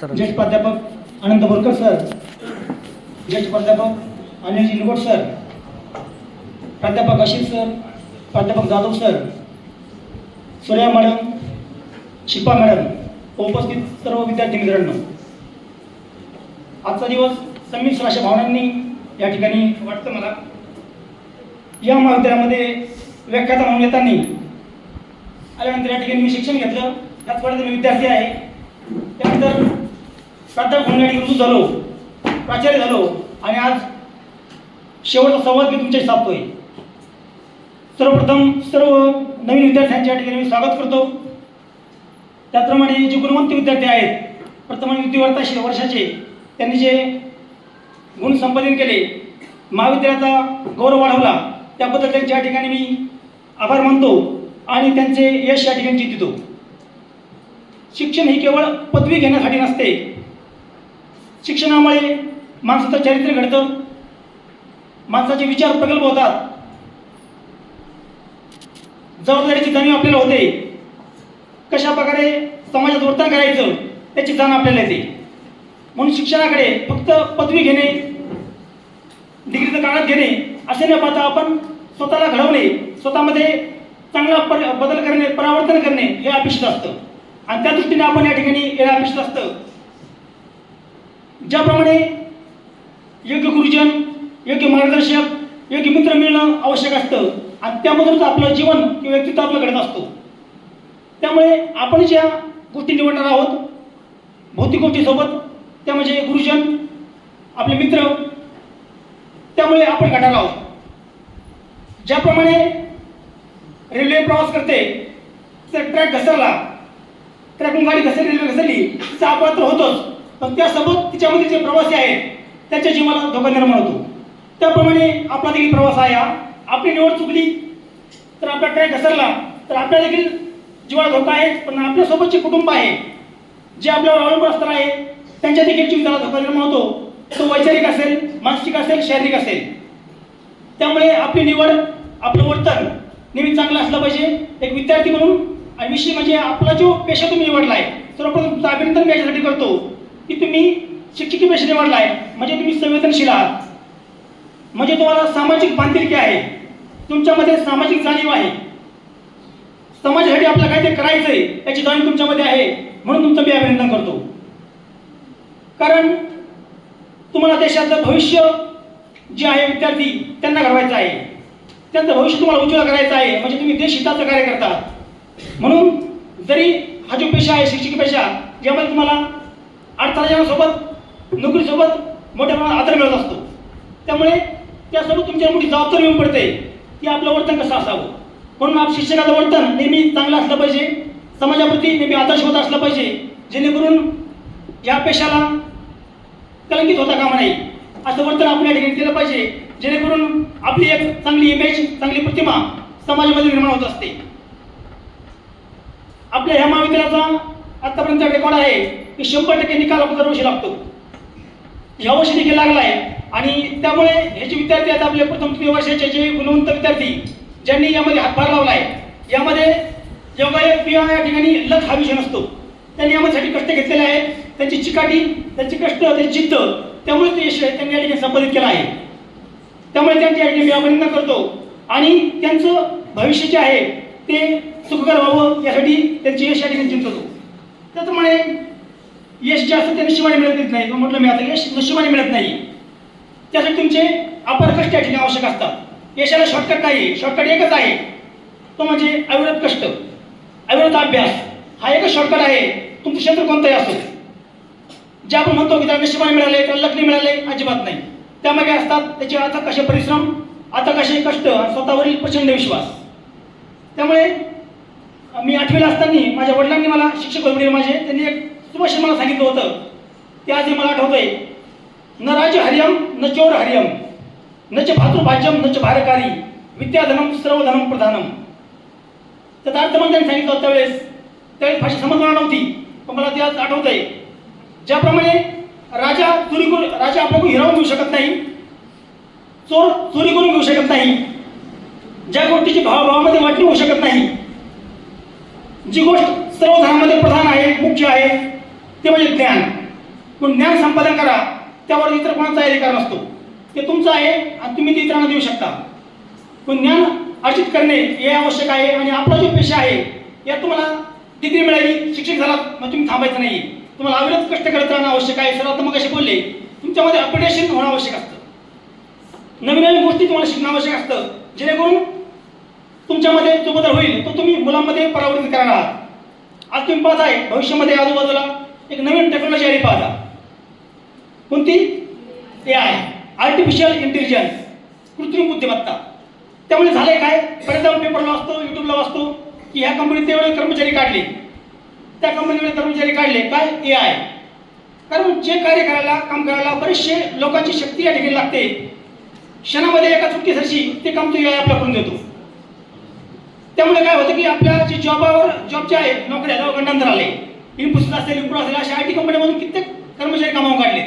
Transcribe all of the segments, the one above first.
Sir. ज्येष्ठ प्राध्यापक अनंत Borkar sir, ज्येष्ठ प्राध्यापक अनिल निलगोट सर, प्राध्यापक अशित सर, प्राध्यापक Jadhav sir, Surya madam, Shilpa madam, उपस्थित सर्व विद्यार्थी मित्रांनो, आजचा दिवस संमिश्र अशा भावनांनी या ठिकाणी वाटतं मला. या महाविद्यालयामध्ये व्याख्याता म्हणून येताना आल्यानंतर या ठिकाणी मी शिक्षण घेतलं. त्याच वेळेस मी विद्यार्थी आहे. त्यानंतर प्राध्यापक म्हणून या ठिकाणी रुजू झालो, प्राचार्य झालो आणि आज शेवटचा संवाद मी तुमच्याशी साधतोय. सर्वप्रथम सर्व नवीन विद्यार्थ्यांच्या ठिकाणी मी स्वागत करतो. त्याचप्रमाणे जे गुणवंत विद्यार्थी आहेत, प्रथम द्वितीय वर्षाचे, त्यांनी जे गुण संपादन केले, महाविद्यालयाचा गौरव वाढवला, त्याबद्दल त्यांच्या ठिकाणी मी आभार मानतो आणि त्यांचे यश या ठिकाणी जिंकतो. शिक्षण ही केवळ पदवी घेण्यासाठी नसते. शिक्षणामुळे माणसाचं चरित्र घडतं, माणसाचे विचार प्रगल्भ होतात, जबाबदारीची जाणीव आपल्याला होते, कशा प्रकारे समाजात वर्तन करायचं त्याची जाण आपल्याला येते. म्हणून शिक्षणाकडे फक्त पदवी घेणे, डिग्रीचं कागद घेणे असे न पाहता आपण स्वतःला घडवणे, स्वतःमध्ये चांगला बदल करणे, परावर्तन करणे हे अपेक्षित असतं आणि त्या दृष्टीने आपण या ठिकाणी हे अपेक्षित असतं. ज्याप्रमाणे योग्य गुरुजन, योग्य मार्गदर्शक, योग्य मित्र मिळणं आवश्यक असतं आणि त्यामधूनच आपलं जीवन किंवा व्यक्तित्व आपलं घडत असतो. त्यामुळे आपण ज्या गोष्टी निवडणार आहोत भौतिक गोष्टीसोबत, त्या म्हणजे गुरुजन, आपले मित्र, त्यामुळे आपण घडणार आहोत. ज्याप्रमाणे रेल्वे प्रवास करते तर ट्रॅक घसरला, ट्रॅकून गाडी घसरली, रेल्वे घसरली तिचा अपघात होतोच, पण त्यासोबत तिच्यामध्ये जे प्रवासी आहेत त्याच्या जीवाला धोका निर्माण होतो. त्याप्रमाणे आपला देखील प्रवास आहे. आपली निवड चुकली तर आपला ट्रॅक घसरला तर आपल्याला देखील जीवाला धोका आहे, पण आपल्यासोबतचे कुटुंब आहे जे आपल्यावर अवलंबून असणार आहे त्यांच्या देखील जीविताला धोका निर्माण होतो. तो वैचारिक असेल, मानसिक असेल, शारीरिक असेल. त्यामुळे आपली निवड, आपलं वर्तन नेहमी चांगलं असलं पाहिजे. एक विद्यार्थी म्हणून आणि विषय म्हणजे आपला जो पेशा तुम्ही निवडला आहे, सर्वप्रथम तुमचं अभिनंदन मी याच्यासाठी करतो की तुम्ही शिक्षकी पेशा निवडला आहे. म्हणजे तुम्ही संवेदनशील आहात, म्हणजे तुम्हाला सामाजिक बांधिलकी आहे, तुमच्यामध्ये सामाजिक जाणीव आहे, समाजासाठी आपलं काय ते करायचं आहे याची जाणीव तुमच्यामध्ये आहे. म्हणून तुमचं मी अभिनंदन करतो. कारण तुम्हाला देशाचं भविष्य जे आहे विद्यार्थी त्यांना घडवायचं आहे, त्यांचं भविष्य तुम्हाला उज्ज्वल करायचं आहे. म्हणजे तुम्ही देश हिताचं कार्य करता. म्हणून जरी हा जो पेशा आहे शिक्षकी पेशा, यामध्ये तुम्हाला अडथळ्यासोबत नोकरीसोबत मोठ्या प्रमाणात आदर मिळत असतो. त्यामुळे त्यासोबत तुमच्यावर मोठी जबाबदारी येऊन पडते की आपलं वर्तन कसं असावं. म्हणून शिक्षकाचं वर्तन नेहमी चांगलं असलं पाहिजे, समाजाप्रती नेहमी आदर्शवत असलं पाहिजे, जेणेकरून या पेशाला कलंकित होता कामा नाही असं वर्तन आपण या ठिकाणी केलं पाहिजे, जेणेकरून आपली एक चांगली इमेज, चांगली प्रतिमा समाजामध्ये निर्माण होत असते. आपल्या ह्या महाविद्यालयाचा आतापर्यंत रेकॉर्ड आहे की 100% निकाल दरवर्षी लागतो. यावर्षी देखील लागला आहे आणि त्यामुळे हे जे विद्यार्थी आहेत आपले प्रथम तृतीय वर्षाचे जे गुणवंत विद्यार्थी ज्यांनी यामध्ये हातभार लावला आहे, यामध्ये योगायोग किंवा या ठिकाणी लक हा विषय नसतो. त्यांनी यामध्ये कष्ट घेतलेले आहेत, त्यांची चिकाटी, त्यांची कष्ट, त्यांची जिद्द, त्यामुळे ते यश त्यांनी या ठिकाणी संपादित केलं आहे. त्यामुळे त्यांच्या या ठिकाणी मी अभिनंदन करतो आणि त्यांचं भविष्य जे आहे ते सुखकर व्हावं यासाठी त्यांचे यश या ठिकाणी चिंततो. त्याचप्रमाणे यश जे असतं ते नशिबाने मिळत नाही. म्हटलं मी आता यश नशिबाने मिळत नाही, त्यासाठी तुमचे अपार कष्ट या ठिकाणी आवश्यक असतात. यशाला शॉर्टकट नाही, शॉर्टकट एकच आहे, तो म्हणजे अविरत कष्ट, अविरत अभ्यास. हा एकच शॉर्टकट आहे. तुमचं क्षेत्र कोणतंही असो, जे आपण म्हणतो की त्याला नशिबाने मिळाले, त्याला लक नाही मिळाले, अजिबात नाही. त्यामागे असतात त्याचे आता कसे परिश्रम, आता कसे कष्ट आणि स्वतःवरील प्रचंड विश्वास. त्यामुळे मी 8वीला असताना माझ्या वडिलांनी मला, शिक्षक वडील माझे, त्यांनी एक सुभाषित मला सांगितलं होतं ते आजही मला आठवतंय. न राज हरियम न चोर हरियम न च भातृभाज्यम न च भारकारी विद्याधनम सर्वधनम प्रधानम. त्याचा अर्थ मला त्यांनी सांगितलं त्यावेळेस भाषा समजणार नव्हती, पण मला ते आज आठवतंय. ज्याप्रमाणे राजा आपल्याकडून हिरावून घेऊ शकत नाही, चोर चोरी करून घेऊ शकत नाही, ज्या गोष्टीची भावाभावामध्ये वाटणी होऊ शकत नाही, जी गोष्ट सर्व धर्मामध्ये प्रधान आहे, मुख्य आहे, ते म्हणजे ज्ञान. पण ज्ञान संपादन करा, त्यावर इतर कोणाचा अधिकार नसतो. ते तुमचं आहे आणि तुम्ही ते इतरांना देऊ शकता. पण ज्ञान अर्जित करणे हे आवश्यक आहे. आणि आपला जो पेशा आहे, यात तुम्हाला डिग्री मिळाली, शिक्षक झाला, मग तुम्ही थांबायचं नाही. तुम्हाला अविरत कष्ट करत राहणं आवश्यक आहे. सर आता मग असे बोलले, तुमच्यामध्ये अपडेशन होणं आवश्यक असतं. नवीन नवीन गोष्टी तुम्हाला शिकणं आवश्यक असतं, जेणेकरून तुमच्यामध्ये जो बदल होईल तो तुम्ही मुलांमध्ये परावर्तित करणार आहात. आज तुम्ही पाहताय भविष्यामध्ये आजूबाजूला एक नवीन टेक्नॉलॉजी आली पाहता. कोणती? AI, आर्टिफिशियल इंटेलिजन्स, कृत्रिम बुद्धिमत्ता. त्यामुळे झालंय काय, बरेचदा पेपरला वाचतो, युट्यूबला वाचतो की ह्या कंपनीत तेवढे कर्मचारी काढले, त्या कंपनीकडे कर्मचारी काढले. काय? AI. कारण जे कार्य करायला, काम करायला बरेचसे लोकांची शक्ती या ठिकाणी लागते. क्षणामध्ये एका चुटकीसरशी ते काम तो AI आपला करून देतो. त्यामुळे काय होतं की आपल्या जे जॉबचे आहे नोकऱ्या गंडांतर आले. इन्फोसिस असेल, विप्रो असेल, अशा IT कंपन्यांमधून कित्येक कर्मचारी कामावून काढले.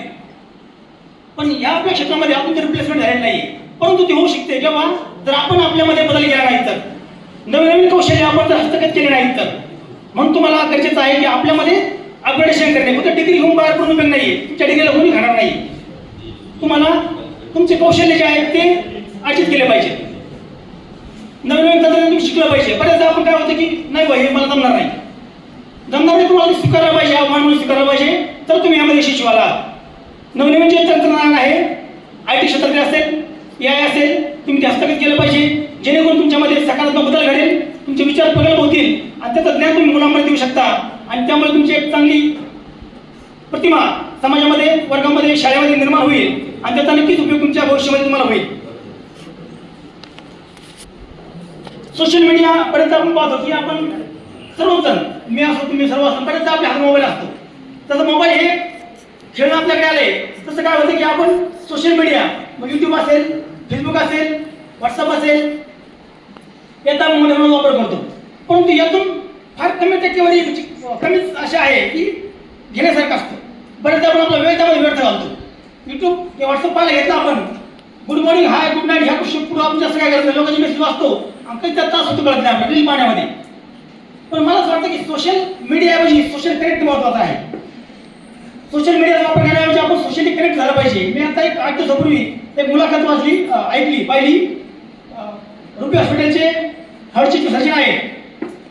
पण या आपल्या क्षेत्रामध्ये अजून रिप्लेसमेंट झालेलं नाही. परंतु ते होऊ शकते जेव्हा जर आपण आपल्यामध्ये बदल केला नाही तर, नवीन नवीन कौशल्य आपण जर हस्तगत केले नाहीत तर. म्हणून तुम्हाला गरजेचं आहे की आपल्यामध्ये अपग्रेडेशन करणे. फक्त डिग्री घेऊन बाहेर पडून उपयोग नाहीये, तुमच्या डिग्रीला कोणी खाणार नाही. तुम्हाला तुमचे कौशल्य जे आहेत ते अर्जित केले पाहिजे. नवीन नवीन तंत्रज्ञान तुम्ही शिकलं पाहिजे. बऱ्याचदा आपण काय होतं की नाही बाई हे मला जमणार नाही, तुम्हाला स्वीकारलं पाहिजे, आव्हान म्हणून स्वीकारलं पाहिजे, तर तुम्ही यामध्ये यशस्वी व्हाल. नवीन नवीन जे तंत्रज्ञान आहे, IT क्षेत्रातले असेल, AI असेल, तुम्ही ते हस्तगत केलं पाहिजे, जेणेकरून तुमच्यामध्ये सकारात्मक बदल घडेल, तुमचे विचार प्रगल्भ होतील आणि त्याचं ज्ञान तुम्ही मुलांमध्ये देऊ शकता. आणि त्यामुळे तुमची एक चांगली प्रतिमा समाजामध्ये, वर्गामध्ये, शाळेमध्ये निर्माण होईल आणि त्याचा नक्कीच उपयोग तुमच्या भविष्यामध्ये तुम्हाला होईल. सोशल मीडिया पर्यंत आपण पाहतो की आपण सर्वजण, मी असो तुम्ही सर्व असो, पर्यंत आपल्या हातात मोबाईल असतो. तसं मोबाईल हे खेळणं आपल्याकडे आले, तसं काय होतं की आपण सोशल मीडिया, मग YouTube असेल, फेसबुक असेल, व्हॉट्सअप असेल, याचा म्हणून वापर करतो. परंतु यातून फार कमी टक्केवारी कमीच अशा आहे की घेण्यासारखं असतं. बरेचदा आपण आपला वेळ त्यामध्ये व्यर्थ घालतो. YouTube किंवा व्हॉट्सअप पाहायला घेतला आपण, गुड मॉर्निंग, हाय, गुड नाईट, ह्या गोष्टी पुढे आपण जास्त काय करतो, लोकांचे मेसेज वाचतो आणि काही त्यात तास होतो कळत नाही आपल्या रील पाहण्यामध्ये. पण मला असं वाटतं की सोशल मीडियाऐवजी सोशल कनेक्ट महत्त्वाचं आहे. सोशल मीडियाचा वापर करण्याऐवजी आपण सोशली कनेक्ट झालं पाहिजे. मी आता एक 8 दिवसापूर्वी एक मुलाखत वाचली, पाहिली. रुपी हॉस्पिटलचे हर्टचे सर्जन आहेत,